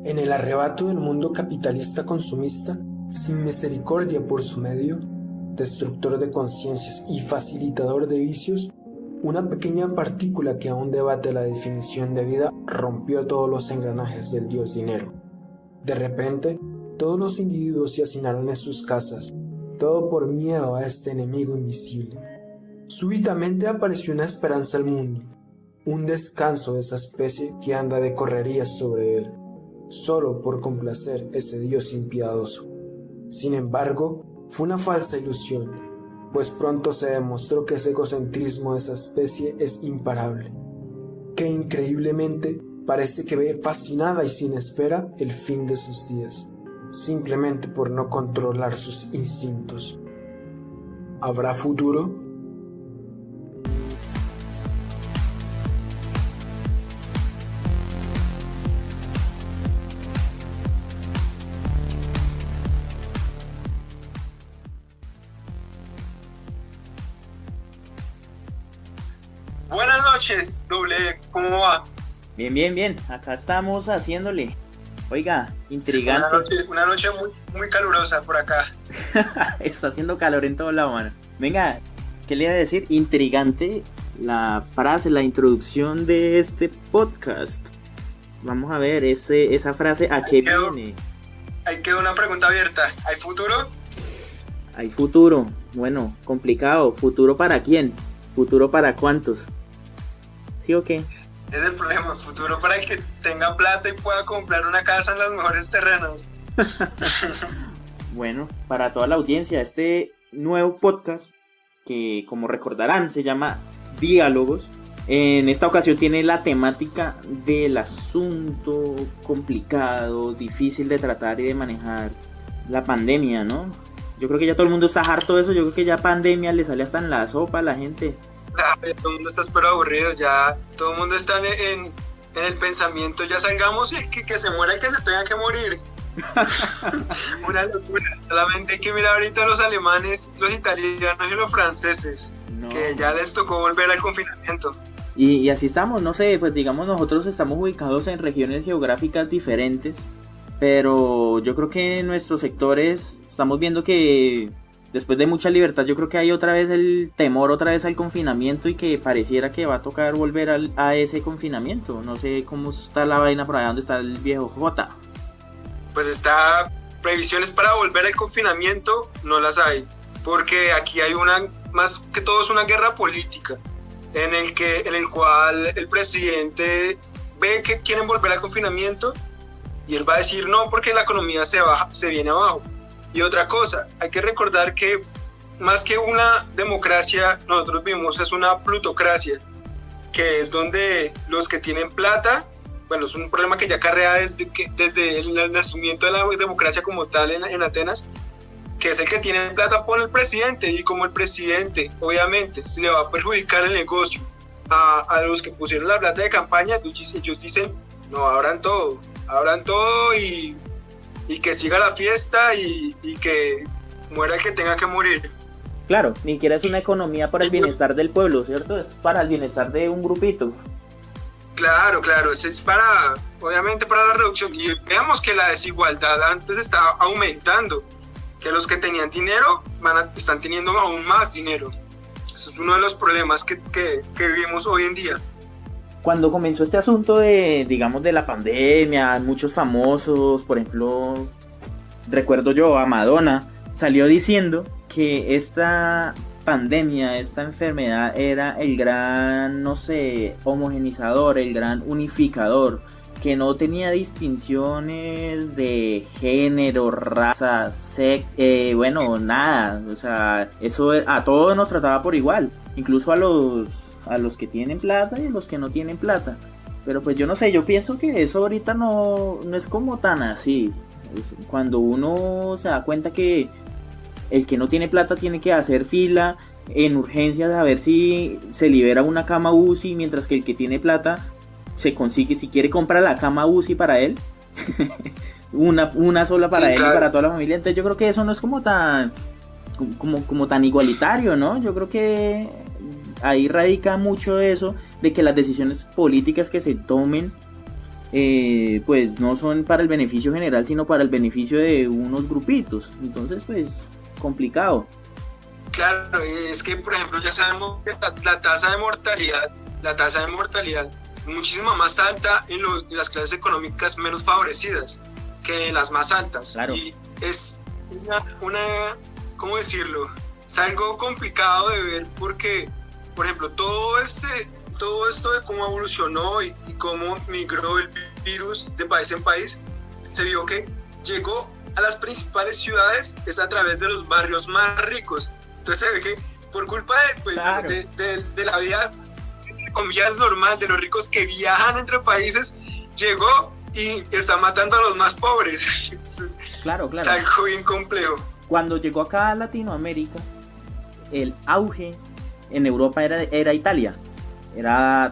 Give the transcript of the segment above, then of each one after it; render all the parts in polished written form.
En el arrebato del mundo capitalista consumista, sin misericordia por su medio, destructor de conciencias y facilitador de vicios, una pequeña partícula que aún debate la definición de vida rompió todos los engranajes del dios dinero. De repente, todos los individuos se hacinaron en sus casas, todo por miedo a este enemigo invisible. Súbitamente apareció una esperanza al mundo, un descanso de esa especie que anda de correrías sobre él, solo por complacer ese Dios impiedoso. Sin embargo, fue una falsa ilusión, pues pronto se demostró que ese egocentrismo de esa especie es imparable, que increíblemente parece que ve fascinada y sin espera el fin de sus días, simplemente por no controlar sus instintos. ¿Habrá futuro? Buenas noches, doble, ¿cómo va? Bien, acá estamos haciéndole. Oiga, intrigante. Una noche muy calurosa por acá. Está haciendo calor en todo lado, mano. Venga, ¿qué le iba a decir? Intrigante la frase, la introducción de este podcast. Vamos a ver esa frase, ¿a qué viene? Ahí quedó una pregunta abierta. ¿Hay futuro? Hay futuro. Bueno, complicado. ¿Futuro para quién? ¿Futuro para cuántos? ¿Sí o qué? Es el problema, futuro para el que tenga plata y pueda comprar una casa en los mejores terrenos. Bueno, para toda la audiencia, este nuevo podcast, que como recordarán se llama Diálogos, en esta ocasión tiene la temática del asunto complicado, difícil de tratar y de manejar, la pandemia, ¿no? Yo creo que ya todo el mundo está harto de eso, yo creo que ya pandemia le sale hasta en la sopa a la gente. Todo el mundo está súper aburrido, ya todo el mundo está en el pensamiento, ya salgamos y que se muera el que se tenga que morir. Una locura. Solamente hay que mirar ahorita a los alemanes, los italianos y los franceses, que ya les tocó volver al confinamiento. Y así estamos, no sé, pues digamos nosotros estamos ubicados en regiones geográficas diferentes, pero yo creo que en nuestros sectores estamos viendo que después de mucha libertad, yo creo que hay otra vez el temor otra vez al confinamiento y que pareciera que va a tocar volver a ese confinamiento. No sé cómo está la vaina por allá donde está el viejo J. Pues está, previsiones para volver al confinamiento no las hay, porque aquí hay más que todo es una guerra política, en el cual el presidente ve que quieren volver al confinamiento y él va a decir no porque la economía se viene abajo. Y otra cosa, hay que recordar que más que una democracia, nosotros vivimos es una plutocracia, que es donde los que tienen plata, bueno, es un problema que ya acarrea desde el nacimiento de la democracia como tal en Atenas, que es el que tiene plata por el presidente, y como el presidente obviamente se le va a perjudicar el negocio a los que pusieron la plata de campaña, ellos dicen, no, abran todo y que siga la fiesta y que muera el que tenga que morir. Claro, ni siquiera es una economía para el bienestar del pueblo, ¿cierto? Es para el bienestar de un grupito. Claro, es obviamente para la reducción. Y veamos que la desigualdad antes estaba aumentando, que los que tenían dinero están teniendo aún más dinero. Eso es uno de los problemas que vivimos hoy en día. Cuando comenzó este asunto de la pandemia, muchos famosos, por ejemplo, recuerdo yo a Madonna, salió diciendo que esta pandemia, esta enfermedad era el gran, homogenizador, el gran unificador, que no tenía distinciones de género, raza, nada, o sea, eso a todos nos trataba por igual, incluso a los que tienen plata y a los que no tienen plata. Pero pues yo no sé, yo pienso que eso ahorita no es como tan así. Cuando uno se da cuenta que el que no tiene plata tiene que hacer fila en urgencias a ver si se libera una cama UCI, mientras que el que tiene plata se consigue, si quiere comprar la cama UCI para él, una sola para él, claro, y para toda la familia. Entonces yo creo que eso no es como tan igualitario, ¿no? Yo creo que ahí radica mucho eso de que las decisiones políticas que se tomen pues no son para el beneficio general, sino para el beneficio de unos grupitos. Entonces, pues, complicado. Claro, es que, por ejemplo, ya sabemos que la tasa de mortalidad es muchísimo más alta en las clases económicas menos favorecidas que en las más altas. Claro. Y es ¿cómo decirlo? Es algo complicado de ver porque, por ejemplo, todo esto de cómo evolucionó y cómo migró el virus de país en país, se vio que llegó a las principales ciudades es a través de los barrios más ricos. Entonces se ve que por culpa Claro. de la vida, comillas, normal, de los ricos que viajan entre países, llegó y está matando a los más pobres. Claro. Es algo bien complejo. Cuando llegó acá a Latinoamérica, el auge en Europa era Italia.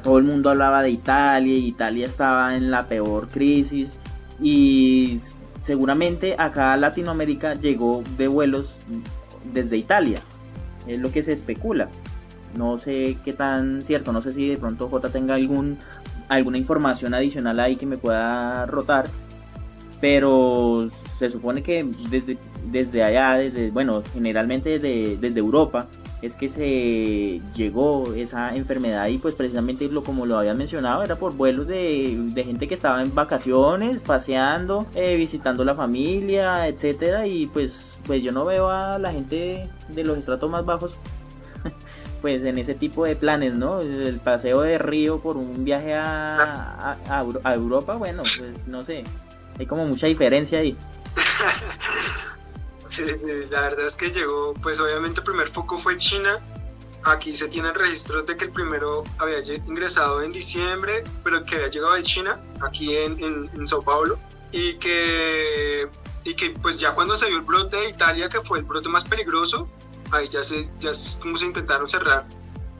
Todo el mundo hablaba de Italia, y Italia estaba en la peor crisis, y seguramente acá a Latinoamérica llegó de vuelos desde Italia, es lo que se especula. No sé qué tan cierto, no sé si de pronto J tenga alguna información adicional ahí que me pueda rotar, pero se supone que desde allá, generalmente desde Europa, es que se llegó esa enfermedad, y pues precisamente como lo habían mencionado, era por vuelos de gente que estaba en vacaciones, paseando, visitando la familia, etcétera, y pues yo no veo a la gente de los estratos más bajos pues en ese tipo de planes, ¿no? El paseo de río por un viaje a Europa, bueno, pues no sé, hay como mucha diferencia ahí. Sí, la verdad es que llegó, pues obviamente el primer foco fue China. Aquí se tienen registros de que el primero había ingresado en diciembre, pero que había llegado de China, aquí en Sao Paulo, y que pues ya cuando se vio el brote de Italia, que fue el brote más peligroso, ahí ya es como se intentaron cerrar,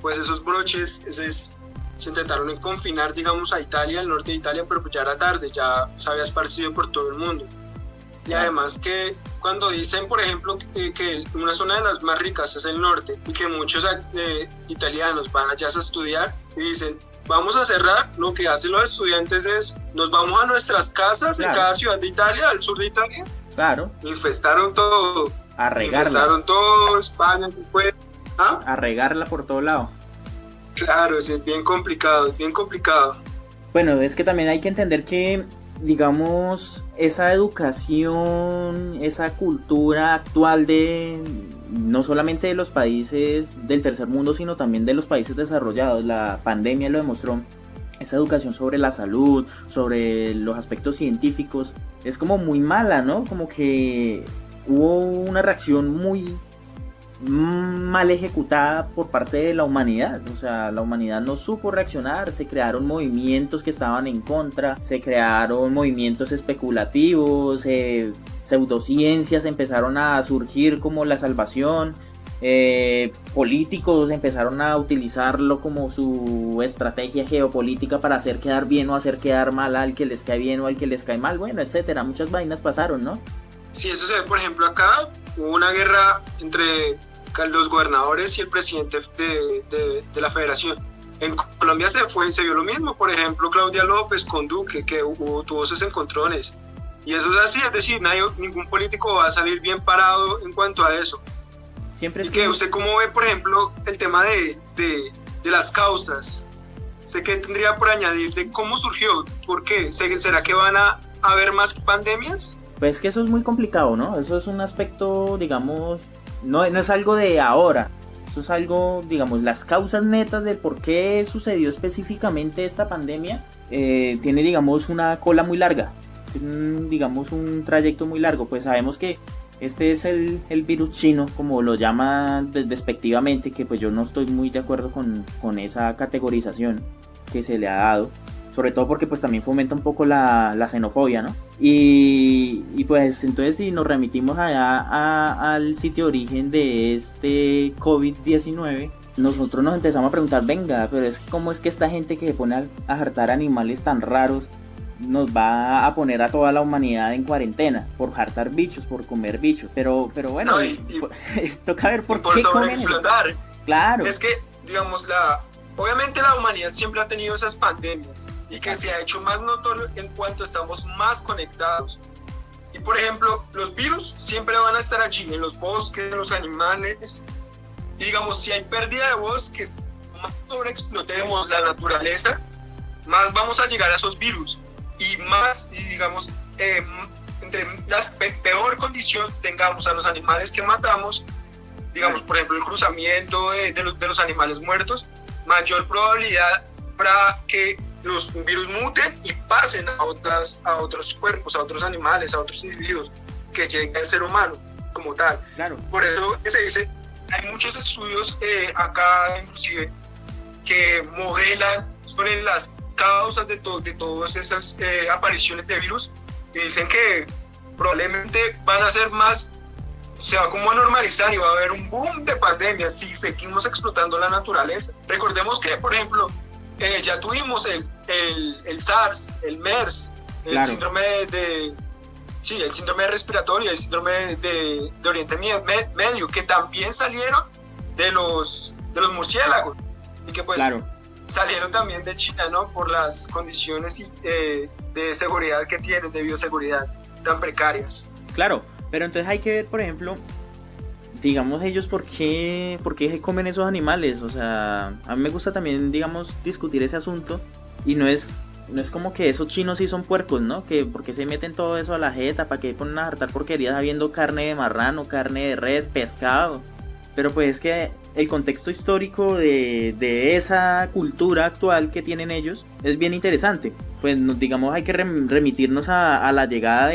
pues esos broches, se intentaron confinar, digamos, a Italia, al norte de Italia, pero pues ya era tarde, ya se había esparcido por todo el mundo. Y además que cuando dicen, por ejemplo, que una zona de las más ricas es el norte y que muchos italianos van allá a estudiar y dicen, vamos a cerrar, lo que hacen los estudiantes es, nos vamos a nuestras casas, claro, en cada ciudad de Italia, al sur de Italia. Claro. Infestaron todo. A regarla. Infestaron todo, España, fue. ¿Ah? A regarla por todo lado. Claro, es bien complicado, bien complicado. Bueno, es que también hay que entender que, digamos, esa educación, esa cultura actual de no solamente de los países del tercer mundo, sino también de los países desarrollados, la pandemia lo demostró, esa educación sobre la salud, sobre los aspectos científicos, es como muy mala, ¿no? Como que hubo una reacción muy mal ejecutada por parte de la humanidad. O sea, la humanidad no supo reaccionar, se crearon movimientos que estaban en contra, se crearon movimientos especulativos, pseudociencias empezaron a surgir como la salvación, políticos empezaron a utilizarlo como su estrategia geopolítica para hacer quedar bien o hacer quedar mal al que les cae bien o al que les cae mal, bueno, etcétera, muchas vainas pasaron, ¿no? Sí, eso se ve, por ejemplo, acá hubo una guerra entre los gobernadores y el presidente de la federación. En Colombia se vio lo mismo, por ejemplo, Claudia López con Duque, que tuvo esos encontrones. Y eso es así, es decir, ningún político va a salir bien parado en cuanto a eso. Siempre es y que usted cómo ve, por ejemplo, el tema de las causas. ¿Usted qué tendría por añadir de cómo surgió? ¿Por qué? ¿Será que van a haber más pandemias? Pues que eso es muy complicado, ¿no? Eso es un aspecto, digamos, no es algo de ahora. Eso es algo, digamos, las causas netas de por qué sucedió específicamente esta pandemia, tiene, digamos, una cola muy larga, digamos, un trayecto muy largo. Pues sabemos que este es el virus chino, como lo llaman despectivamente, que pues yo no estoy muy de acuerdo con esa categorización que se le ha dado. Sobre todo porque pues también fomenta un poco la xenofobia, ¿no? Y pues entonces si nos remitimos allá al sitio de origen de este COVID-19, nosotros nos empezamos a preguntar, venga, pero es que ¿cómo es que esta gente que se pone a jartar animales tan raros nos va a poner a toda la humanidad en cuarentena por jartar bichos, por comer bichos? Pero bueno, no, toca ver por qué comen. Explotar. Claro. Es que, digamos, obviamente la humanidad siempre ha tenido esas pandemias, y que se ha hecho más notorio en cuanto estamos más conectados. Y por ejemplo, los virus siempre van a estar allí, en los bosques, en los animales. Y digamos, si hay pérdida de bosque, más sobreexplotemos la naturaleza, más vamos a llegar a esos virus. Y más, y digamos, entre la peor condición tengamos a los animales que matamos, digamos, por ejemplo, el cruzamiento de los animales muertos, mayor probabilidad para que los virus muten y pasen a otros cuerpos, a otros animales, a otros individuos, que lleguen al ser humano como tal. Claro. Por eso se dice, hay muchos estudios acá inclusive que modelan sobre las causas de todas esas apariciones de virus, y dicen que probablemente van a ser más, se va como a normalizar y va a haber un boom de pandemias si seguimos explotando la naturaleza. Recordemos que, por ejemplo, ya tuvimos el SARS, el MERS, el claro. síndrome el síndrome respiratorio, el síndrome de Oriente Medio, que también salieron de los murciélagos y que pues claro. salieron también de China, ¿no? Por las condiciones de seguridad que tienen, de bioseguridad tan precarias. Claro, pero entonces hay que ver, por ejemplo, digamos, ellos por qué comen esos animales. O sea, a mí me gusta también, digamos, discutir ese asunto. Y no es como que esos chinos sí son puercos, ¿no? Que porque se meten todo eso a la jeta, para que ponen a hartar porquerías habiendo carne de marrano, carne de res, pescado. Pero pues es que el contexto histórico de esa cultura actual que tienen ellos es bien interesante. Pues digamos, hay que remitirnos a la llegada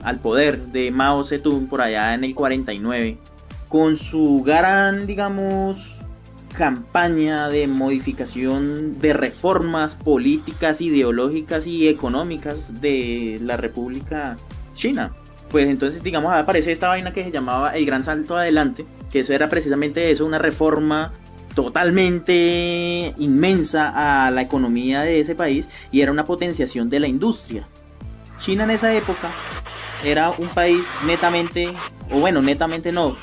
al poder de Mao Zedong por allá en el 49, con su gran, digamos, campaña de modificación de reformas políticas, ideológicas y económicas de la República China. Pues entonces, digamos, aparece esta vaina que se llamaba el Gran Salto Adelante, que eso era precisamente eso, una reforma totalmente inmensa a la economía de ese país, y era una potenciación de la industria. China en esa época era un país netamente no,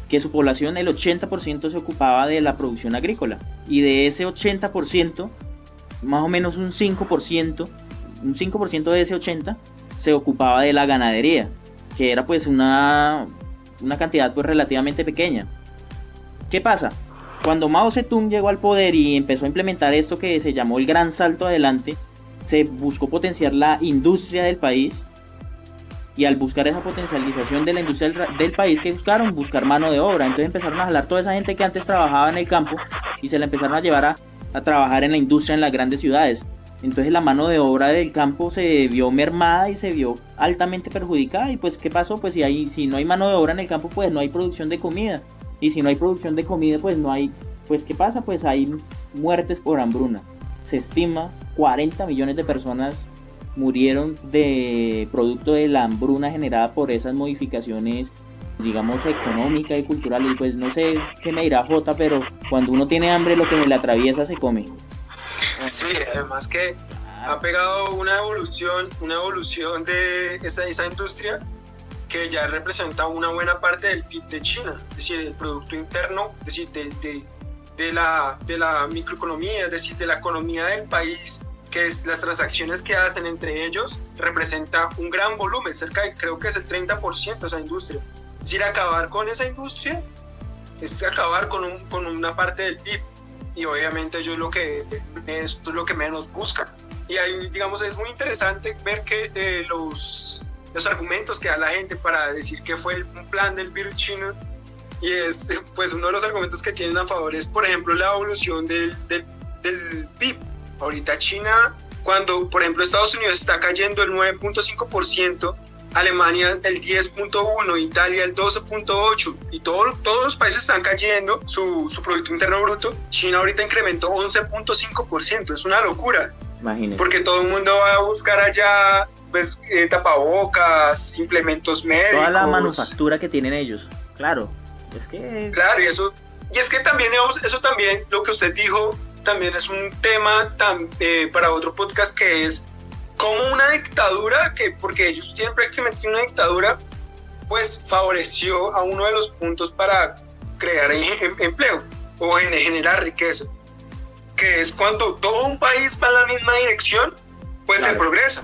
que su población, el 80% se ocupaba de la producción agrícola, y de ese 80%, más o menos un 5% de ese 80% se ocupaba de la ganadería, que era pues una cantidad pues relativamente pequeña. ¿Qué pasa? Cuando Mao Zedong llegó al poder y empezó a implementar esto que se llamó el Gran Salto Adelante, se buscó potenciar la industria del país, y al buscar esa potencialización de la industria del país, que buscaron buscar mano de obra. Entonces empezaron a jalar toda esa gente que antes trabajaba en el campo y se la empezaron a llevar a trabajar en la industria en las grandes ciudades. Entonces la mano de obra del campo se vio mermada y se vio altamente perjudicada. Y pues ¿qué pasó? Pues si no hay mano de obra en el campo, pues no hay producción de comida. Y si no hay producción de comida, pues no hay, pues ¿qué pasa? Pues hay muertes por hambruna. Se estima 40 millones de personas murieron de producto de la hambruna generada por esas modificaciones, digamos, económicas y culturales. Y pues no sé qué me dirá Jota, pero cuando uno tiene hambre, lo que se le atraviesa se come. Sí, además que ha pegado una evolución de esa industria que ya representa una buena parte del PIB de China, es decir, el Producto Interno, es decir, de la microeconomía, es decir, de la economía del país, que es las transacciones que hacen entre ellos, representa un gran volumen, creo que es el 30% de esa industria. Es decir, acabar con esa industria es acabar con una parte del PIB. Y obviamente ellos esto es lo que menos buscan. Y ahí, digamos, es muy interesante ver que los argumentos que da la gente para decir que fue un plan del virus chino, y es, pues uno de los argumentos que tienen a favor es, por ejemplo, la evolución del PIB. Ahorita China, cuando, por ejemplo, Estados Unidos está cayendo el 9.5%, Alemania el 10.1%, Italia el 12.8%, y todos los países están cayendo su Producto Interno Bruto. China ahorita incrementó 11.5%, es una locura. Imagínese. Porque todo el mundo va a buscar allá pues, tapabocas, implementos médicos. Toda la manufactura que tienen ellos, claro. Es que... Claro, y es que también, digamos, eso también, lo que usted dijo, también es un tema para otro podcast, que es como una dictadura, porque ellos tienen prácticamente una dictadura, pues favoreció a uno de los puntos para crear empleo o generar riqueza, que es cuando todo un país va en la misma dirección, pues claro, se progresa.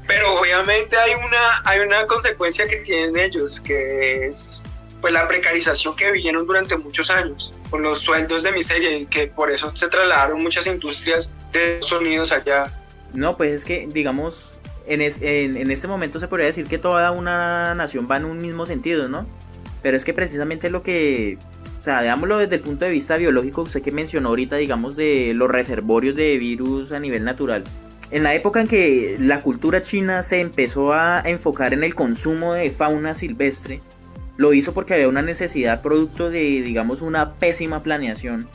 Pero obviamente hay una consecuencia que tienen ellos, que es pues la precarización que vivieron durante muchos años, con los sueldos de miseria, y que por eso se trasladaron muchas industrias de Estados Unidos allá. No, pues es que, digamos, en este momento se podría decir que toda una nación va en un mismo sentido, ¿no? Pero es que precisamente lo que, o sea, veámoslo desde el punto de vista biológico, usted que mencionó ahorita, digamos, de los reservorios de virus a nivel natural. En la época en que la cultura china se empezó a enfocar en el consumo de fauna silvestre, lo hizo porque había una necesidad producto de, digamos, una pésima planeación,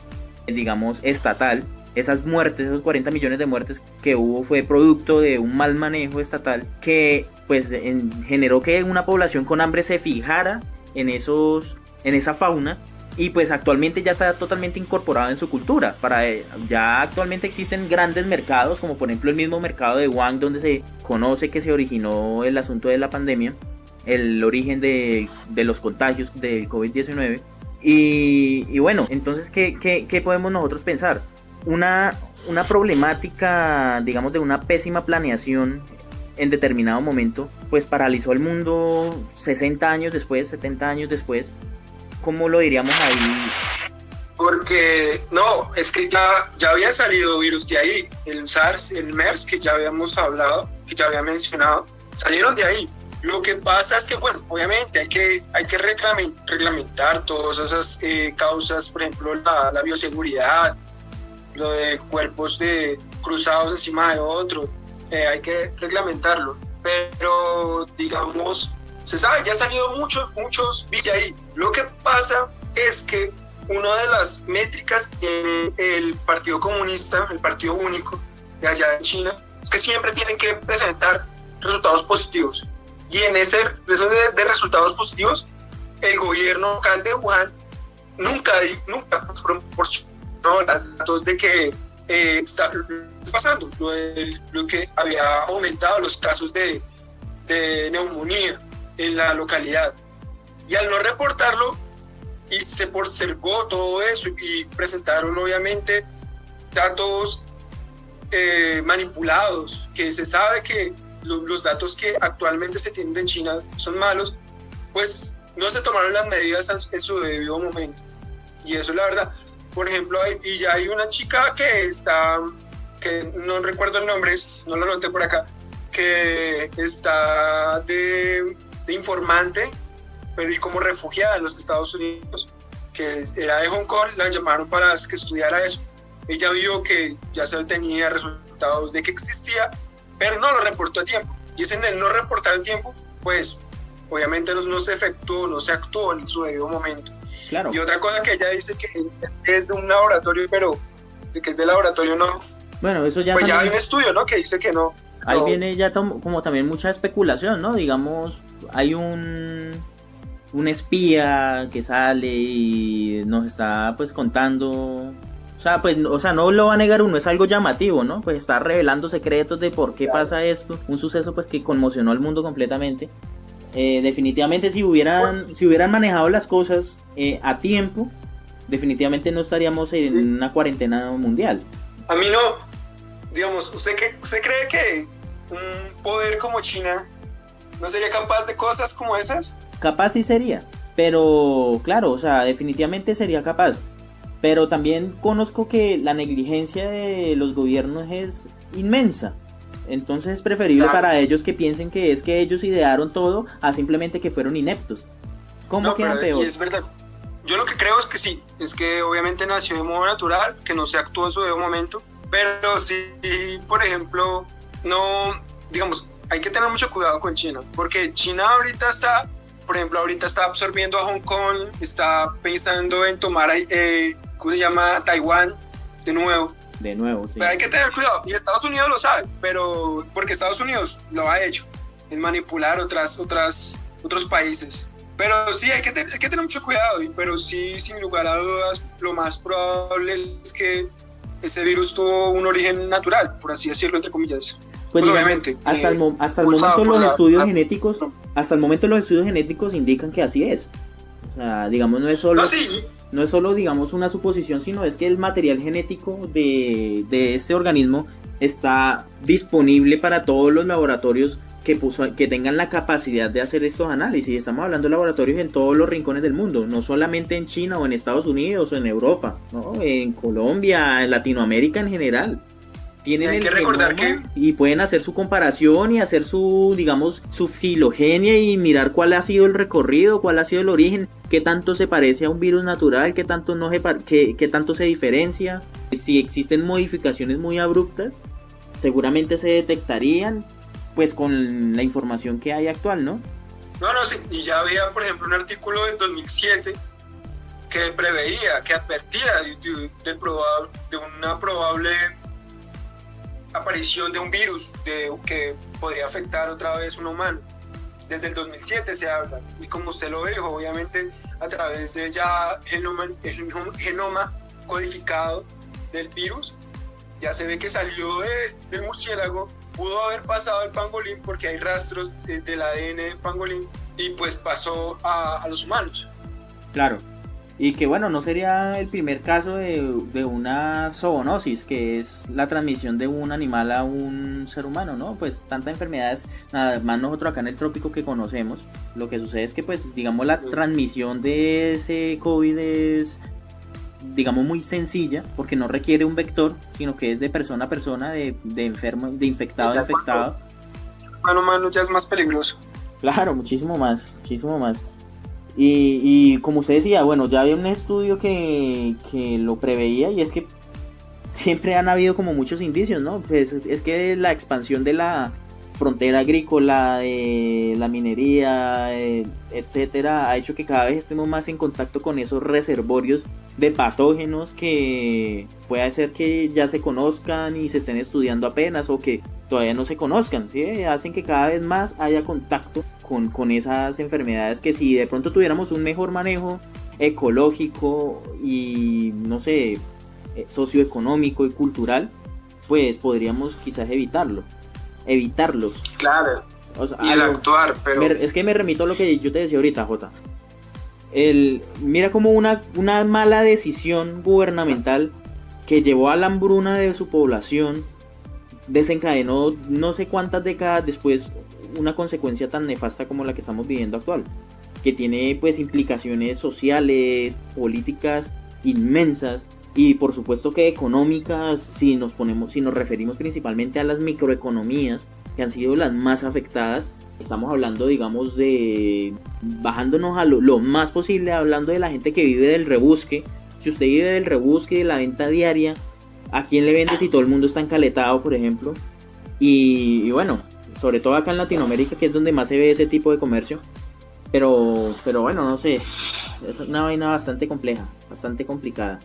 digamos, estatal. Esas muertes, esos 40 millones de muertes que hubo fue producto de un mal manejo estatal que pues generó que una población con hambre se fijara en esa fauna, y pues actualmente ya está totalmente incorporado en su cultura. Ya actualmente existen grandes mercados, como por ejemplo el mismo mercado de Wuhan, donde se conoce que se originó el asunto de la pandemia, el origen de los contagios del COVID-19. Y bueno, entonces, ¿qué podemos nosotros pensar? Una problemática, digamos, de una pésima planeación en determinado momento, pues paralizó el mundo 60 años después, 70 años después. ¿Cómo lo diríamos ahí? Porque, no, es que ya había salido virus de ahí, el SARS, el MERS, que ya habíamos hablado, que ya había mencionado, salieron de ahí. Lo que pasa es que, bueno, obviamente hay que reglamentar todas esas causas, por ejemplo, la bioseguridad, lo de cuerpos cruzados encima de otro, hay que reglamentarlo. Pero, digamos, se sabe, ya han salido muchos virus de ahí. Lo que pasa es que una de las métricas que tiene el Partido Comunista, el Partido Único de allá en China, es que siempre tienen que presentar resultados positivos. Y en esos de resultados positivos, el gobierno local de Wuhan nunca proporcionó datos de que está pasando, lo que había aumentado los casos de neumonía en la localidad. Y al no reportarlo, y se postergó todo eso, y presentaron obviamente datos manipulados, que se sabe que los datos que actualmente se tienen en China son malos, pues no se tomaron las medidas en su debido momento. Y eso es la verdad. Por ejemplo, ya hay una chica que no recuerdo el nombre, no lo anoté por acá, que está de informante, pero y como refugiada en los Estados Unidos, que era de Hong Kong, la llamaron para que estudiara eso. Ella vio que ya se tenía resultados de que existía, pero no lo reportó a tiempo. Y es en el no reportar a tiempo, pues obviamente no se efectuó, no se actuó en su debido momento. Claro. Y otra cosa que ella dice que es de un laboratorio, pero de que es de laboratorio no. Bueno, eso ya pues también, ya hay un estudio, ¿no? Que dice que no. Ahí viene ya como también mucha especulación, ¿no? Digamos, hay un espía que sale y nos está pues contando. O sea, no lo va a negar uno, es algo llamativo, ¿no? Pues está revelando secretos de por qué pasa esto. Un suceso pues que conmocionó al mundo completamente. Definitivamente si hubieran manejado las cosas a tiempo, definitivamente no estaríamos en una cuarentena mundial. A mí no, digamos, ¿usted cree que un poder como China no sería capaz de cosas como esas? Capaz sí sería, pero claro, o sea, definitivamente sería capaz. Pero también conozco que la negligencia de los gobiernos es inmensa. Entonces es preferible para ellos que piensen que es que ellos idearon todo a simplemente que fueron ineptos. ¿Cómo quedan peor? Y es verdad. Yo lo que creo es que sí, es que obviamente nació de modo natural, que no se actuó en su debido momento, pero sí, por ejemplo, no, digamos, hay que tener mucho cuidado con China, porque China ahorita está absorbiendo a Hong Kong, está pensando en tomar, ¿cómo se llama? Taiwán de nuevo. De nuevo, sí. Pero hay que tener cuidado, y Estados Unidos lo sabe, pero porque Estados Unidos lo ha hecho, es manipular otros países. Pero sí, hay que tener mucho cuidado, pero sí, sin lugar a dudas, lo más probable es que ese virus tuvo un origen natural, por así decirlo, entre comillas. Pues obviamente. Hasta el momento los estudios genéticos indican que así es. O sea, digamos, no es solo... No, sí, no es solo, digamos, una suposición, sino es que el material genético de este organismo está disponible para todos los laboratorios que tengan la capacidad de hacer estos análisis. Estamos hablando de laboratorios en todos los rincones del mundo, no solamente en China o en Estados Unidos o en Europa, ¿no? En Colombia, en Latinoamérica en general. Tienen el genoma y pueden hacer su comparación y hacer su, digamos, su filogenia y mirar cuál ha sido el recorrido, cuál ha sido el origen, qué tanto se parece a un virus natural, qué tanto qué tanto se diferencia. Si existen modificaciones muy abruptas, seguramente se detectarían pues con la información que hay actual, ¿no? No, sí, y ya había, por ejemplo, un artículo del 2007 que preveía, que advertía de una probable aparición de un virus que podría afectar otra vez a un humano. Desde el 2007 se habla, y como usted lo dijo, obviamente a través de ya el genoma codificado del virus, ya se ve que salió del murciélago, pudo haber pasado el pangolín porque hay rastros del ADN del pangolín y pues pasó a los humanos. Claro. Y que bueno, no sería el primer caso de una zoonosis, que es la transmisión de un animal a un ser humano, ¿no? Pues tantas enfermedades, nada más nosotros acá en el trópico que conocemos, lo que sucede es que pues digamos la transmisión de ese COVID es digamos muy sencilla, porque no requiere un vector, sino que es de persona a persona, de enfermo, de infectado a infectado. Mano ya es más peligroso. Claro, muchísimo más, muchísimo más. Y como usted decía, bueno, ya había un estudio que lo preveía, y es que siempre han habido como muchos indicios, ¿no? Pues es que la expansión de la frontera agrícola, de la minería, etcétera, ha hecho que cada vez estemos más en contacto con esos reservorios de patógenos que puede ser que ya se conozcan y se estén estudiando apenas, o que todavía no se conozcan, ¿sí? Hacen que cada vez más haya contacto con esas enfermedades, que si de pronto tuviéramos un mejor manejo ecológico y, no sé, socioeconómico y cultural, pues podríamos quizás evitarlos. Claro, o sea, y el actuar, pero... Es que me remito a lo que yo te decía ahorita, Jota. Mira como una mala decisión gubernamental que llevó a la hambruna de su población desencadenó no sé cuántas décadas después una consecuencia tan nefasta como la que estamos viviendo actual, que tiene pues implicaciones sociales, políticas inmensas, y por supuesto que económicas, si nos referimos principalmente a las microeconomías, que han sido las más afectadas. Estamos hablando, digamos, de bajándonos a lo más posible, hablando de la gente que vive del rebusque. Si usted vive del rebusque, de la venta diaria, ¿a quién le vende si todo el mundo está encaletado, por ejemplo? Y bueno, sobre todo acá en Latinoamérica, que es donde más se ve ese tipo de comercio. Pero bueno, no sé, es una vaina bastante compleja, bastante complicada.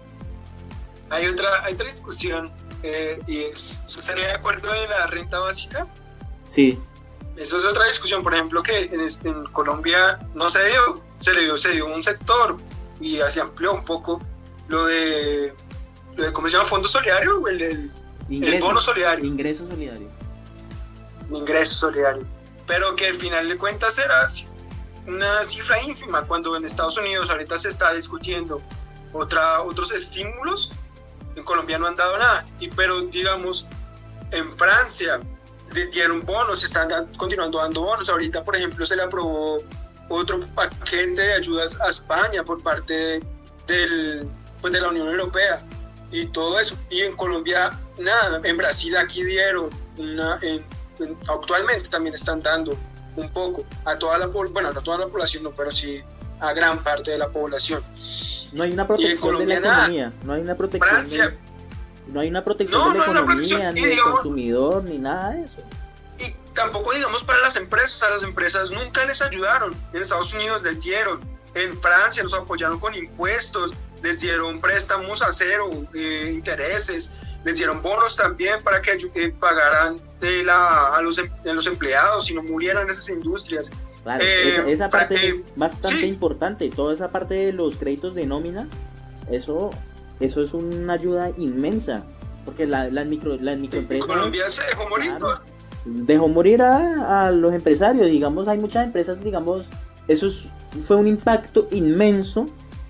Hay otra discusión, y ¿estaría de acuerdo en la renta básica? Sí. Eso es otra discusión, por ejemplo, que en Colombia no se dio un sector, y se amplió un poco lo de ¿cómo se llama? ¿Fondo solidario? El bono solidario. Ingreso solidario. Ingreso solidario. Pero que al final de cuentas era una cifra ínfima, cuando en Estados Unidos ahorita se está discutiendo otros estímulos. En Colombia no han dado nada, pero digamos, en Francia le dieron bonos, están continuando dando bonos. Ahorita, por ejemplo, se le aprobó otro paquete de ayudas a España por parte de la Unión Europea y todo eso. Y en Colombia, nada. En Brasil aquí dieron actualmente también están dando un poco a toda la población, no a toda la población, no, pero sí a gran parte de la población. No hay una protección de la economía, no hay una protección Francia, no hay una protección de la economía, ni del consumidor, ni nada de eso. Y tampoco, digamos, para las empresas, a las empresas nunca les ayudaron. En Estados Unidos les dieron, en Francia los apoyaron con impuestos, les dieron préstamos a cero, intereses, les dieron bonos también para que pagaran a los empleados y no murieran esas industrias. Claro, esa parte es bastante importante, toda esa parte de los créditos de nómina, eso es una ayuda inmensa, porque las microempresas... Colombia se dejó morir. Claro, dejó morir a los empresarios, digamos, hay muchas empresas, digamos, fue un impacto inmenso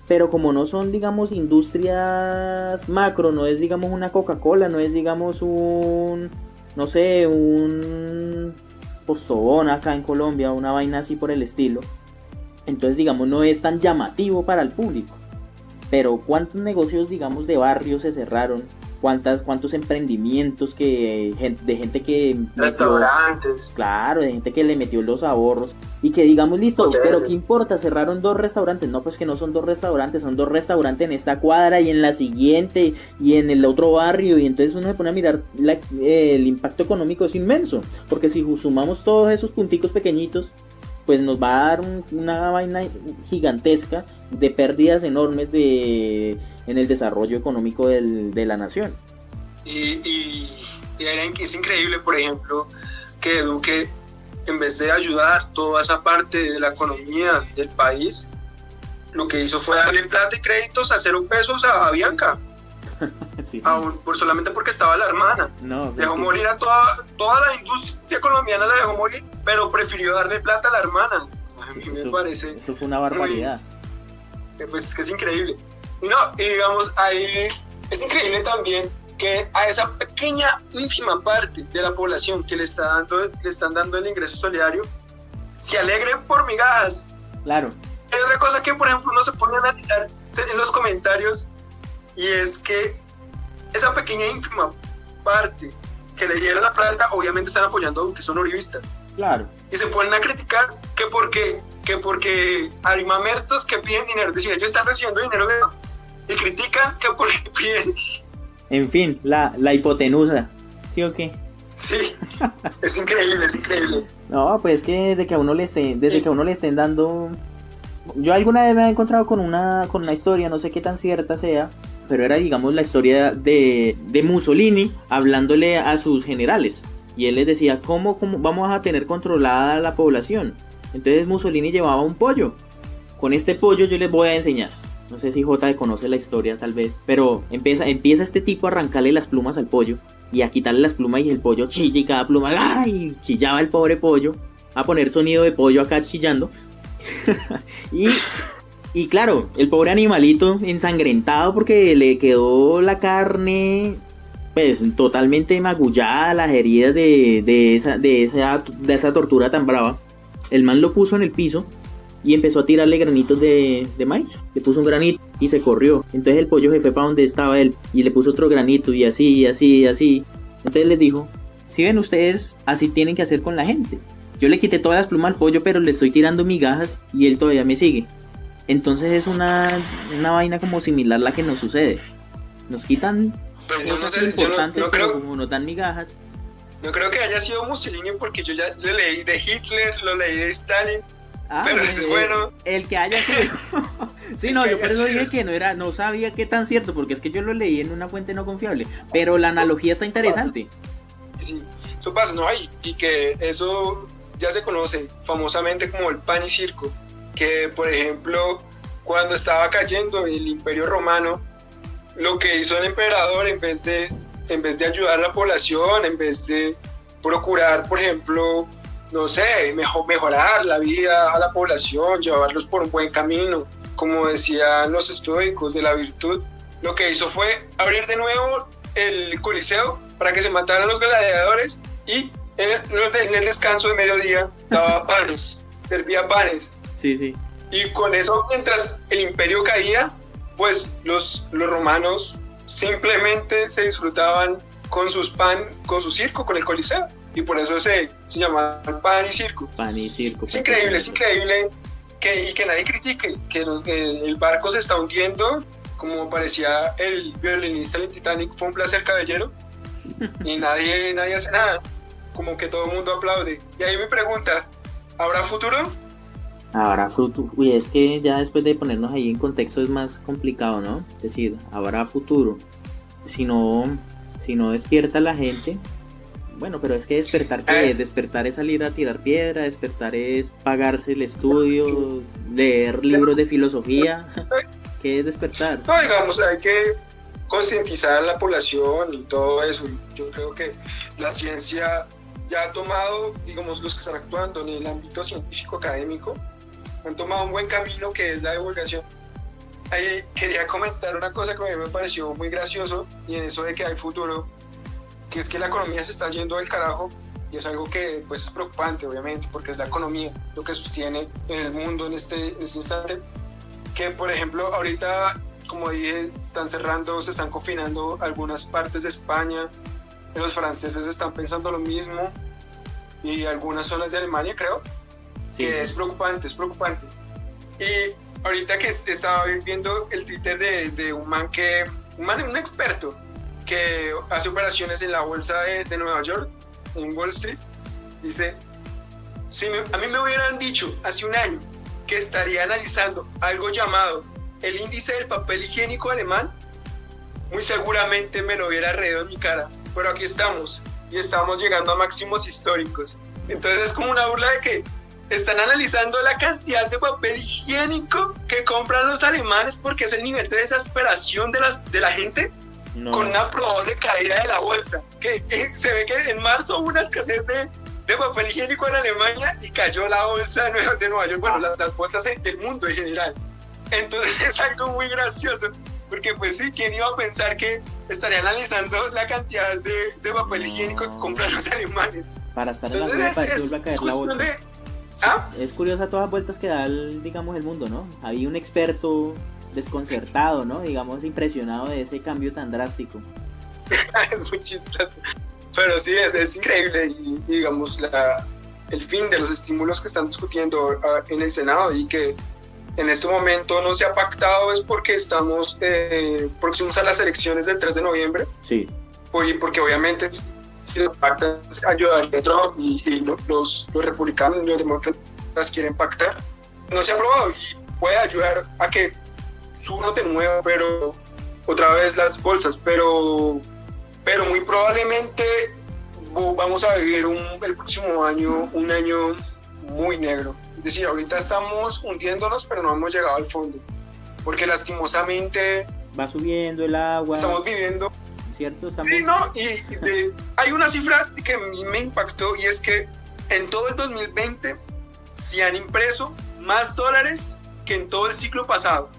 pero como no son, digamos, industrias macro, no es, digamos, una Coca-Cola, no es, digamos, no sé, un Postobón acá en Colombia, una vaina así por el estilo, entonces, digamos, no es tan llamativo para el público. Pero ¿cuántos negocios, digamos, de barrio se cerraron? ¿Cuántos emprendimientos de gente que restaurantes? Claro, de gente que le metió los ahorros y que digamos, listo, pero ¿qué importa? Cerraron 2 restaurantes. No, pues que no son 2 restaurantes, son 2 restaurantes en esta cuadra y en la siguiente y en el otro barrio. Y entonces uno se pone a mirar el impacto económico es inmenso. Porque si sumamos todos esos punticos pequeñitos, pues nos va a dar una vaina gigantesca de pérdidas enormes en el desarrollo económico de la nación. Y es increíble, por ejemplo, que Duque, en vez de ayudar toda esa parte de la economía del país, lo que hizo fue darle plata y créditos a 0 pesos a Bianca. Sí. Solamente porque estaba la hermana. No, dejó morir a toda la industria colombiana, la dejó morir, pero prefirió darle plata a la hermana. A mí me parece. Eso fue una barbaridad. Pues que es increíble. Y digamos, ahí es increíble también que a esa pequeña, ínfima parte de la población que le están dando el ingreso solidario, se alegren por migajas. Claro. Hay otra cosa que, por ejemplo, no se ponen a analizar en los comentarios, y es que esa pequeña, ínfima parte que le dieron la plata, obviamente están apoyando a Duque, son uribistas. Claro. Y se ponen a criticar que porque hay mamertos que piden dinero, es decir, ellos están recibiendo dinero y critican que porque piden. En fin, la hipotenusa, ¿sí o qué? Sí, es increíble, es increíble. No, pues que desde que a uno le estén dando. Yo alguna vez me he encontrado con una historia, no sé qué tan cierta sea, pero era, digamos, la historia de Mussolini hablándole a sus generales. Y él les decía, ¿cómo vamos a tener controlada la población? Entonces Mussolini llevaba un pollo. Con este pollo yo les voy a enseñar. No sé si J conoce la historia tal vez, pero empieza este tipo a arrancarle las plumas al pollo y a quitarle las plumas y el pollo chilla y cada pluma, ¡ay! Chillaba el pobre pollo, a poner sonido de pollo acá chillando. y claro, el pobre animalito ensangrentado porque le quedó la carne pues totalmente magullada, las heridas de esa tortura tan brava. El man lo puso en el piso y empezó a tirarle granitos de maíz. Le puso un granito y se corrió. Entonces el pollo se fue para donde estaba él y le puso otro granito y así, y así, y así. Entonces les dijo, si ven ustedes, así tienen que hacer con la gente. Yo le quité todas las plumas al pollo, pero le estoy tirando migajas y él todavía me sigue. Entonces es una vaina como similar la que nos sucede. Nos quitan pues cosas importantes, pero como nos dan migajas. No creo que haya sido Mussolini, porque yo ya lo leí de Hitler, lo leí de Stalin. Pero es bueno. El que haya sido. Sí, no, yo por eso dije que no sabía qué tan cierto, porque es que yo lo leí en una fuente no confiable. Pero la analogía está interesante. Sí, eso pasa, ¿no? Y que eso ya se conoce famosamente como el pan y circo. Que, por ejemplo, cuando estaba cayendo el Imperio Romano, lo que hizo el emperador, en vez de ayudar a la población, en vez de procurar, por ejemplo, no sé, mejorar la vida a la población, llevarlos por un buen camino, como decían los estoicos de la virtud, lo que hizo fue abrir de nuevo el Coliseo para que se mataran los gladiadores y en el descanso de mediodía daba panes, servía panes. Sí. Y con eso, mientras el imperio caía, pues los romanos simplemente se disfrutaban con su circo, con el Coliseo. Y por eso se llama pan y circo. Pan y circo. Es increíble que nadie critique, que el barco se está hundiendo, como parecía el violinista del Titanic, fue un placer caballero, y nadie hace nada, como que todo el mundo aplaude. Y ahí me pregunta, ¿habrá futuro? Habrá futuro. Uy, es que ya después de ponernos ahí en contexto es más complicado, ¿no? Es decir, habrá futuro. Si no despierta la gente. Bueno, pero es que despertar, ¿qué es? Despertar es salir a tirar piedra, despertar es pagarse el estudio, leer libros de filosofía. ¿Qué es despertar? No, digamos, hay que concientizar a la población y todo eso. Yo creo que la ciencia ya ha tomado, digamos, los que están actuando en el ámbito científico académico, han tomado un buen camino, que es la divulgación. ahí quería comentar una cosa que a mí me pareció muy gracioso, y en eso de que hay futuro, que es que la economía se está yendo del carajo, y es algo que pues es preocupante, obviamente, porque es la economía lo que sostiene en el mundo en este instante. Que, por ejemplo, ahorita, como dije, se están confinando algunas partes de España, los franceses están pensando lo mismo, y algunas zonas de Alemania, creo, sí. Que es preocupante. Y ahorita que estaba viendo el Twitter de un experto que hace operaciones en la bolsa de Nueva York, en Wall Street, dice, si a mí me hubieran dicho hace un año que estaría analizando algo llamado el índice del papel higiénico alemán, muy seguramente me lo hubiera reído en mi cara, pero aquí estamos, y estamos llegando a máximos históricos. Entonces es como una burla de que están analizando la cantidad de papel higiénico que compran los alemanes porque es el nivel de desesperación de la gente, con una probable caída de la bolsa. Que se ve que en marzo hubo una escasez de papel higiénico en Alemania y cayó la bolsa de Nueva York, bueno, las bolsas del mundo en general. Entonces es algo muy gracioso, porque pues sí, ¿quién iba a pensar que estaría analizando la cantidad de papel higiénico que compran los alemanes? Para estar en la rueda para que vuelva a caer la bolsa. Es curiosa todas las vueltas que da digamos, el mundo, ¿no? Hay un experto desconcertado, ¿no? Digamos, impresionado de ese cambio tan drástico. Es muy chistoso. Pero sí, es increíble, y digamos, el fin de los estímulos que están discutiendo en el Senado y que en este momento no se ha pactado es porque estamos próximos a las elecciones del 3 de noviembre. Sí. Porque obviamente si lo pactan ayudaría a Trump y los republicanos y los demócratas quieren pactar. No se ha aprobado y puede ayudar a que suban de nuevo, pero otra vez las bolsas, pero muy probablemente vamos a vivir el próximo año un año muy negro. Es decir, ahorita estamos hundiéndonos, pero no hemos llegado al fondo, porque lastimosamente va subiendo el agua. Estamos viviendo, ¿cierto? Sí, no, hay una cifra que a mí me impactó, y es que en todo el 2020 se han impreso más dólares que en todo el ciclo pasado.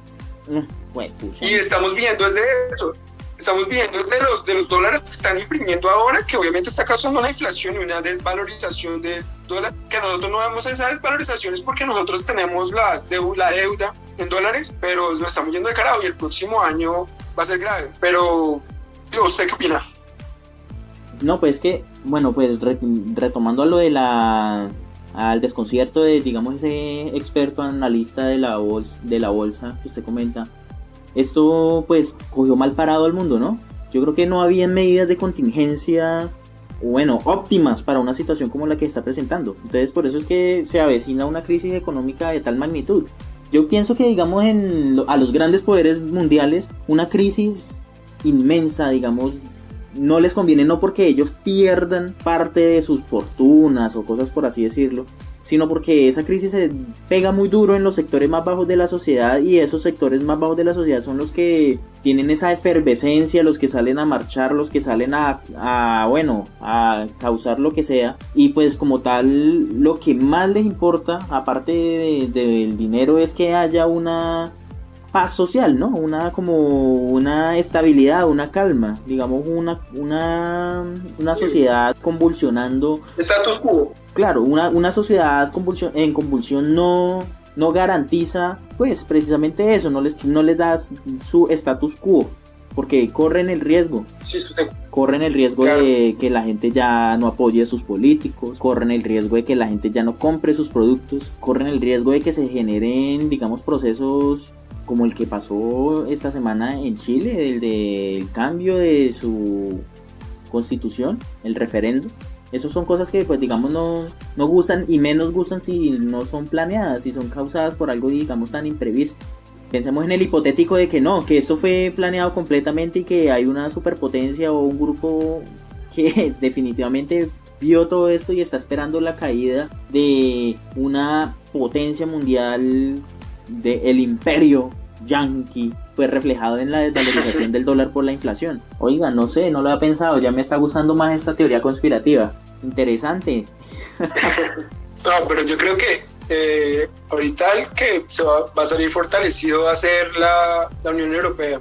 Y estamos viendo desde eso. Estamos viendo de los dólares que están imprimiendo ahora, que obviamente está causando una inflación y una desvalorización del dólar, que nosotros no vemos esa desvalorización es porque nosotros tenemos la deuda en dólares, pero nos estamos yendo de carajo y el próximo año va a ser grave. Pero, ¿usted qué opina? No, pues que, bueno, pues retomando a lo de al desconcierto de, digamos, ese experto analista de la bolsa que usted comenta, esto pues cogió mal parado al mundo, ¿no? Yo creo que no había medidas de contingencia, bueno, óptimas para una situación como la que está presentando. Entonces por eso es que se avecina una crisis económica de tal magnitud. Yo pienso que, digamos, a los grandes poderes mundiales, una crisis inmensa, digamos, no les conviene, no porque ellos pierdan parte de sus fortunas o cosas por así decirlo, sino porque esa crisis se pega muy duro en los sectores más bajos de la sociedad, y esos sectores más bajos de la sociedad son los que tienen esa efervescencia, los que salen a marchar, los que salen a causar lo que sea, y pues como tal lo que más les importa, aparte del dinero, es que haya una paz social, ¿no? Una estabilidad, una calma, digamos, una sociedad convulsionando. Status quo. Claro, una sociedad en convulsión no garantiza, pues, precisamente eso, no les da su status quo, porque corren el riesgo. Sí. Corren el riesgo, claro, de que la gente ya no apoye a sus políticos, corren el riesgo de que la gente ya no compre sus productos, corren el riesgo de que se generen, digamos, procesos como el que pasó esta semana en Chile, el del cambio de su constitución, el referendo. Esas son cosas que, pues, digamos, no gustan, y menos gustan si no son planeadas, si son causadas por algo, digamos, tan imprevisto. Pensemos en el hipotético de que no, que esto fue planeado completamente y que hay una superpotencia o un grupo que definitivamente vio todo esto y está esperando la caída de una potencia mundial, del imperio yanqui, pues reflejado en la desvalorización del dólar por la inflación. Oiga, no sé, no lo había pensado, ya me está gustando más esta teoría conspirativa. Interesante. No, pero yo creo que ahorita el que va a salir fortalecido va a ser la Unión Europea.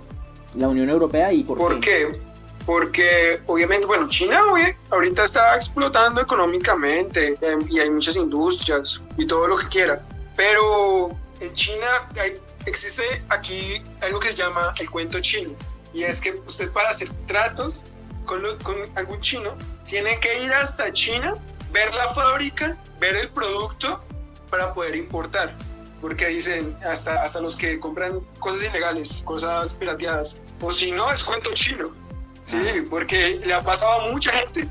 La Unión Europea, ¿y por qué? Porque obviamente, bueno, China ahorita está explotando económicamente y hay muchas industrias y todo lo que quiera, pero en China existe aquí algo que se llama el cuento chino, y es que usted para hacer tratos con algún chino tiene que ir hasta China, ver la fábrica, ver el producto para poder importar, porque dicen hasta los que compran cosas ilegales, cosas pirateadas, o si no es cuento chino. Sí, porque le ha pasado a mucha gente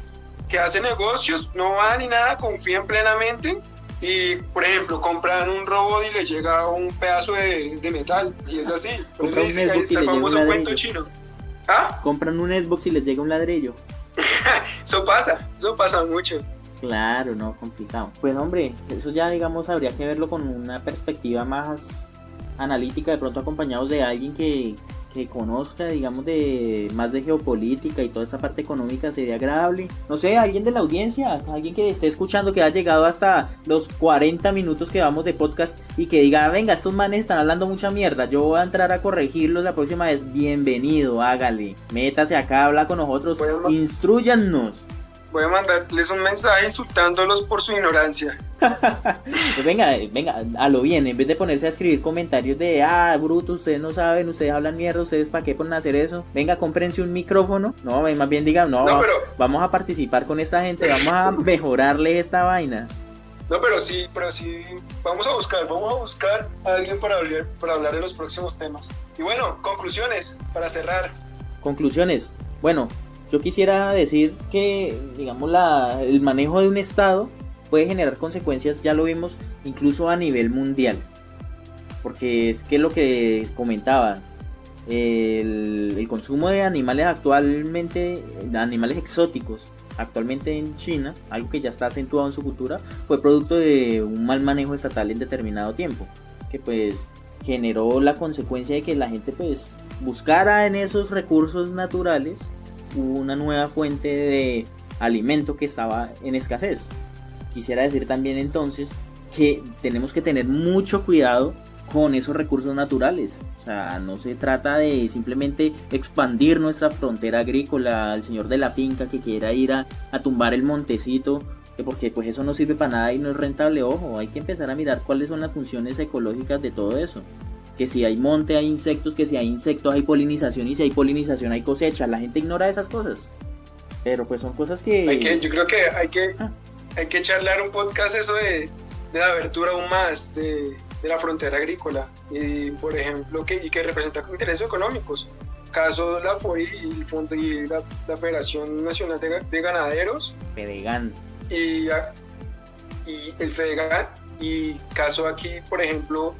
que hace negocios, no va ni nada, confían plenamente y, por ejemplo, compran un robot y le llega un pedazo de metal y es así. Compran un Xbox y les llega un ladrillo. Chino. ¿Ah? Compran un Xbox y les llega un ladrillo. Eso pasa mucho. Claro, no, complicado. Pues hombre, eso ya digamos habría que verlo con una perspectiva más analítica, de pronto acompañados de alguien que conozca, digamos, más de geopolítica y toda esta parte económica sería agradable. No sé, alguien de la audiencia, alguien que esté escuchando, que ha llegado hasta los 40 minutos que vamos de podcast y que diga, venga, estos manes están hablando mucha mierda, yo voy a entrar a corregirlos la próxima vez. Bienvenido, hágale, métase acá, habla con nosotros, instruyannos. Voy a mandarles un mensaje insultándolos por su ignorancia. Pues venga, a lo bien, en vez de ponerse a escribir comentarios de bruto, ustedes no saben, ustedes hablan mierda, ustedes para qué ponen a hacer eso, venga, cómprense un micrófono, no, más bien digan, pero vamos a participar con esta gente, vamos a mejorarle esta vaina. No, pero sí, vamos a buscar a alguien para hablar de los próximos temas. Y bueno, conclusiones, para cerrar. Conclusiones, bueno, yo quisiera decir que, digamos, el manejo de un estado puede generar consecuencias, ya lo vimos, incluso a nivel mundial. Porque es que lo que comentaba, el consumo de animales actualmente, de animales exóticos, actualmente en China, algo que ya está acentuado en su cultura, fue producto de un mal manejo estatal en determinado tiempo, que pues generó la consecuencia de que la gente pues buscara en esos recursos naturales una nueva fuente de alimento que estaba en escasez. Quisiera decir también entonces que tenemos que tener mucho cuidado con esos recursos naturales. O sea, no se trata de simplemente expandir nuestra frontera agrícola, el señor de la finca que quiera ir a tumbar el montecito, porque pues eso no sirve para nada y no es rentable. Ojo, hay que empezar a mirar cuáles son las funciones ecológicas de todo eso. Que si hay monte hay insectos, que si hay insectos hay polinización, y si hay polinización hay cosecha. La gente ignora esas cosas, pero pues son cosas que... Yo creo que hay que charlar un podcast eso de la abertura aún más de la frontera agrícola y, por ejemplo, que representa intereses económicos. Caso la FORI y el Fondo y la Federación Nacional de Ganaderos, Fedegan, y el Fedegan, y caso aquí, por ejemplo,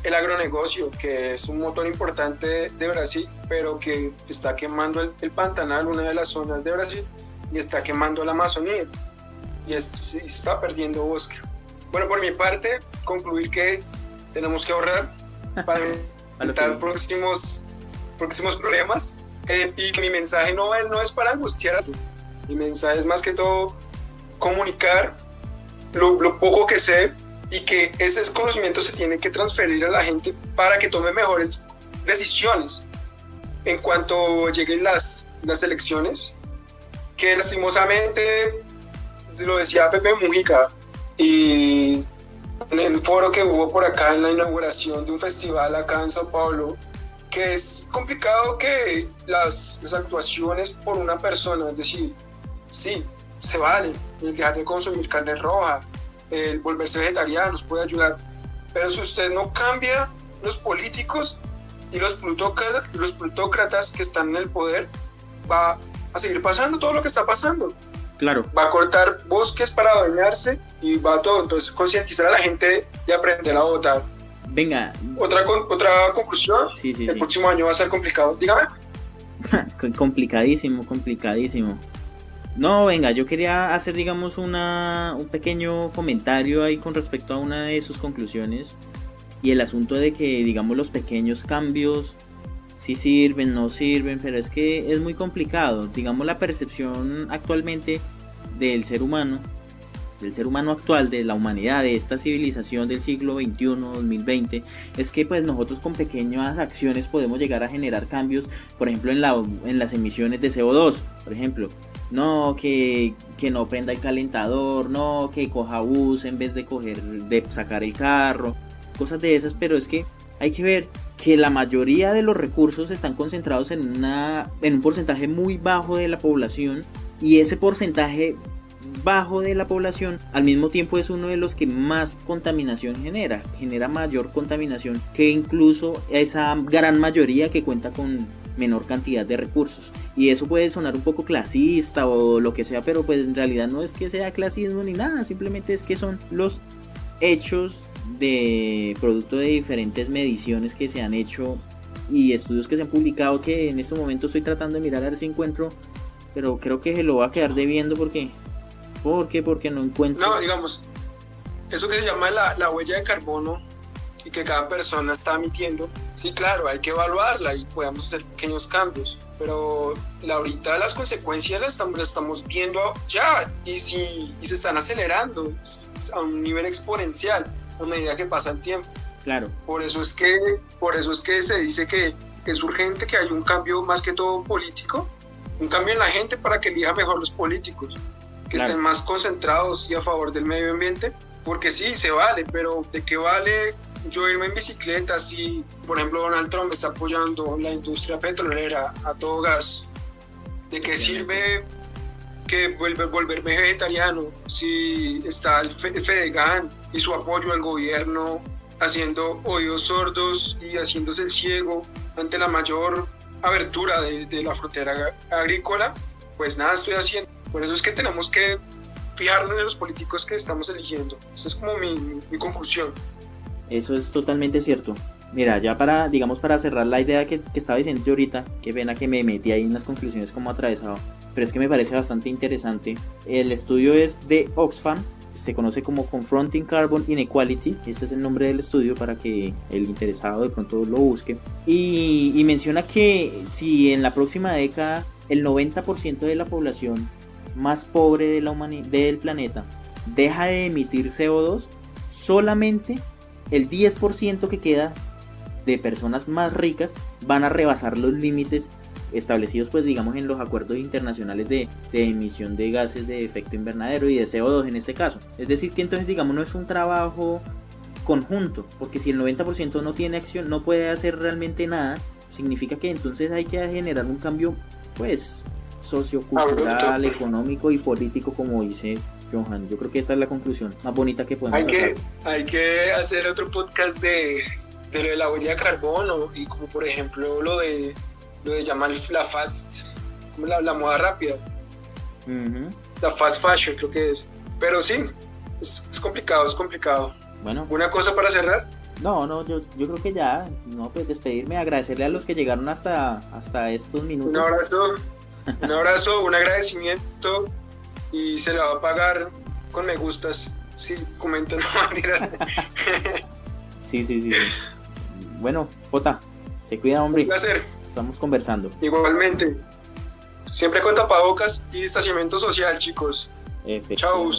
el agronegocio, que es un motor importante de Brasil, pero que está quemando el Pantanal, una de las zonas de Brasil, y está quemando la Amazonía, y se está perdiendo bosque. Bueno, por mi parte, concluir que tenemos que ahorrar para evitar próximos problemas, y que mi mensaje no es para angustiarte. Mi mensaje es más que todo comunicar lo poco que sé, y que ese conocimiento se tiene que transferir a la gente para que tome mejores decisiones en cuanto lleguen las elecciones, que lastimosamente, lo decía Pepe Mujica, y en el foro que hubo por acá en la inauguración de un festival acá en Sao Paulo, que es complicado que las actuaciones por una persona, es decir, sí, se vale el dejar de consumir carne roja, el volverse vegetarianos puede ayudar, pero si usted no cambia los políticos y los plutócratas que están en el poder, va a seguir pasando todo lo que está pasando. Claro. Va a cortar bosques para bañarse y va todo. Entonces, concientizar a la gente de aprender a votar. Venga. Otra conclusión. Sí, el próximo año va a ser complicado. Dígame. complicadísimo. No, venga, yo quería hacer, digamos, un pequeño comentario ahí con respecto a una de sus conclusiones, y el asunto de que, digamos, los pequeños cambios sí sirven, no sirven, pero es que es muy complicado. Digamos, la percepción actualmente del ser humano del ser humano actual, de la humanidad, de esta civilización del siglo XXI, 2020, es que pues nosotros con pequeñas acciones podemos llegar a generar cambios, por ejemplo en las emisiones de CO2, por ejemplo, no que no prenda el calentador, no que coja bus en vez de sacar el carro, cosas de esas, pero es que hay que ver que la mayoría de los recursos están concentrados en un porcentaje muy bajo de la población, y ese porcentaje bajo de la población al mismo tiempo es uno de los que más contaminación genera mayor contaminación que incluso esa gran mayoría que cuenta con menor cantidad de recursos. Y eso puede sonar un poco clasista o lo que sea, pero pues en realidad no es que sea clasismo ni nada, simplemente es que son los hechos de producto de diferentes mediciones que se han hecho y estudios que se han publicado, que en este momento estoy tratando de mirar a ver si encuentro, pero creo que se lo va a quedar debiendo porque no encuentro. No, digamos, eso que se llama la huella de carbono y que cada persona está emitiendo, sí, claro, hay que evaluarla y podemos hacer pequeños cambios, pero ahorita las consecuencias las estamos viendo ya y se están acelerando a un nivel exponencial a medida que pasa el tiempo. Claro. Por eso es que se dice que es urgente que haya un cambio más que todo político, un cambio en la gente para que elija mejor los políticos, que estén más concentrados y a favor del medio ambiente, porque sí, se vale, pero ¿de qué vale yo irme en bicicleta si, por ejemplo, Donald Trump está apoyando la industria petrolera a todo gas? ¿De qué sirve que volverme vegetariano si está el Fedegan y su apoyo al gobierno haciendo oídos sordos y haciéndose el ciego ante la mayor abertura de la frontera agrícola? Pues nada estoy haciendo. Por eso es que tenemos que fijarnos en los políticos que estamos eligiendo. Esa es como mi conclusión. Eso es totalmente cierto. Mira, ya para cerrar la idea que estaba diciendo yo ahorita, qué pena que me metí ahí en las conclusiones como atravesado, pero es que me parece bastante interesante. El estudio es de Oxfam, se conoce como Confronting Carbon Inequality, ese es el nombre del estudio para que el interesado de pronto lo busque, y menciona que si en la próxima década el 90% de la población más pobre del planeta deja de emitir CO2, solamente el 10% que queda de personas más ricas van a rebasar los límites establecidos pues digamos en los acuerdos internacionales de emisión de gases de efecto invernadero y de CO2 en este caso. Es decir que entonces digamos no es un trabajo conjunto, porque si el 90% no tiene acción, no puede hacer realmente nada, significa que entonces hay que generar un cambio pues sociocultural, económico y político, como dice Johan. Yo creo que esa es la conclusión más bonita que podemos hacer. Hay que hacer otro podcast de lo de la huella de carbono y como por ejemplo lo de llamar la fast, como la moda rápida. Uh-huh. La fast fashion creo que es. Pero sí, es complicado. Bueno. ¿Una cosa para cerrar? No, yo creo que ya, no, pues despedirme, agradecerle a los que llegaron hasta estos minutos. Un abrazo, un agradecimiento y se la va a pagar con me gustas. Sí, comenten, no mentiras. Sí. Bueno, Jota, se cuida, hombre. Un placer. Estamos conversando. Igualmente. Siempre con tapabocas y distanciamiento social, chicos. Chau.